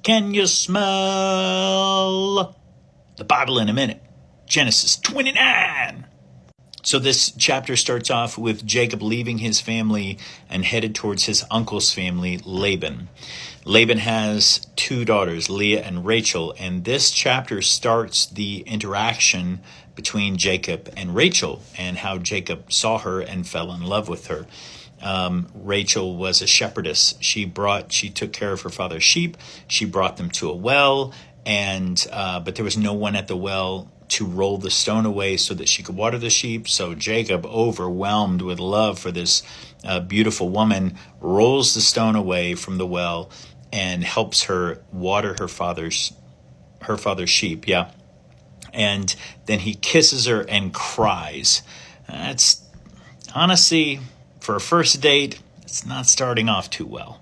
Can you smell the Bible in a minute? Genesis 29. So this chapter starts off with Jacob leaving his family and headed towards his uncle's family, Laban. Laban has two daughters, Leah and Rachel, and this chapter starts the interaction between Jacob and Rachel and how Jacob saw her and fell in love with her. Rachel was a shepherdess. She took care of her father's sheep. She brought them to a well, but there was no one at the well to roll the stone away so that she could water the sheep. So Jacob, overwhelmed with love for this beautiful woman, rolls the stone away from the well and helps her water her father's sheep. Yeah. And then he kisses her and cries. That's honestly, for a first date, it's not starting off too well.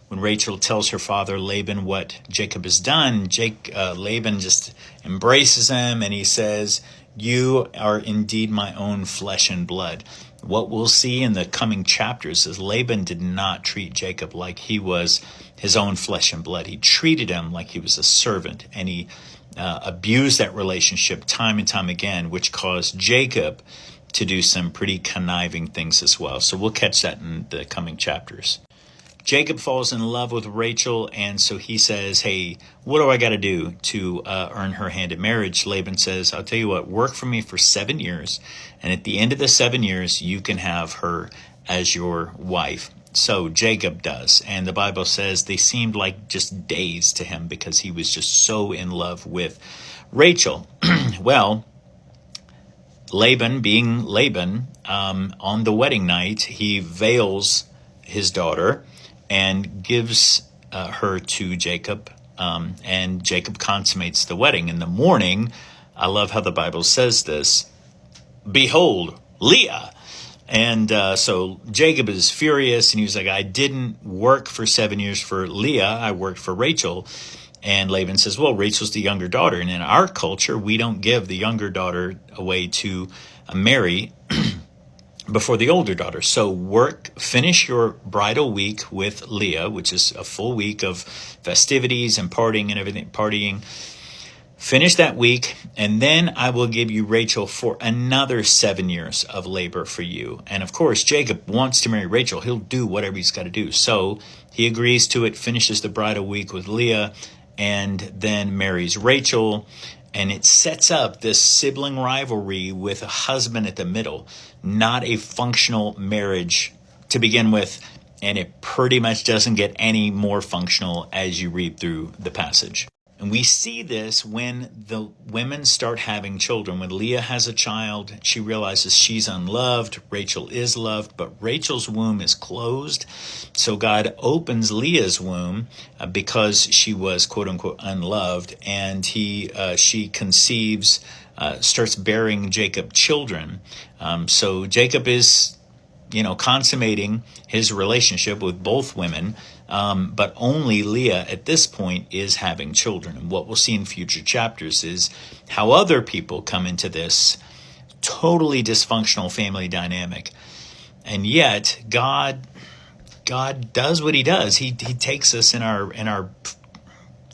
When Rachel tells her father Laban what Jacob has done, Laban just embraces him and he says, "You are indeed my own flesh and blood." What we'll see in the coming chapters is Laban did not treat Jacob like he was his own flesh and blood. He treated him like he was a servant, and he abused that relationship time and time again, which caused Jacob to do some pretty conniving things as well. So we'll catch that in the coming chapters. Jacob falls in love with Rachel, and so he says, "Hey, what do I got to do to earn her hand in marriage?" Laban says, "I'll tell you what, work for me for 7 years, and at the end of the 7 years, you can have her as your wife." So Jacob does, and the Bible says they seemed like just days to him because he was just so in love with Rachel. Well, Laban, being Laban, on the wedding night, he veils his daughter and gives her to Jacob, and Jacob consummates the wedding. In the morning, I love how the Bible says this, "Behold, Leah." And so Jacob is furious, and he was like, "I didn't work for 7 years for Leah, I worked for Rachel." And Laban says, "Well, Rachel's the younger daughter, and in our culture, we don't give the younger daughter away to marry before the older daughter. So finish your bridal week with Leah," which is a full week of festivities and partying and everything, Finish that week, and then I will give you Rachel for another 7 years of labor for you. And of course, Jacob wants to marry Rachel. He'll do whatever he's got to do. So he agrees to it, finishes the bridal week with Leah, and then marries Rachel. And it sets up this sibling rivalry with a husband at the middle, not a functional marriage to begin with. And it pretty much doesn't get any more functional as you read through the passage. And we see this when the women start having children. When Leah has a child, she realizes she's unloved. Rachel is loved, but Rachel's womb is closed. So God opens Leah's womb because she was, quote unquote, unloved. And she conceives, starts bearing Jacob children. So Jacob is, consummating his relationship with both women. But only Leah at this point is having children. And what we'll see in future chapters is how other people come into this totally dysfunctional family dynamic. And yet God does what he does. He takes us in our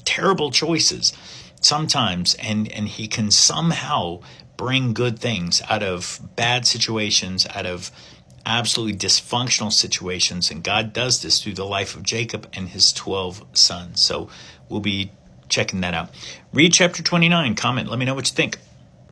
terrible choices sometimes, and he can somehow bring good things out of bad situations, out of absolutely dysfunctional situations. And God does this through the life of Jacob and his 12 sons. So we'll be checking that out. Read chapter 29, comment, let me know what you think.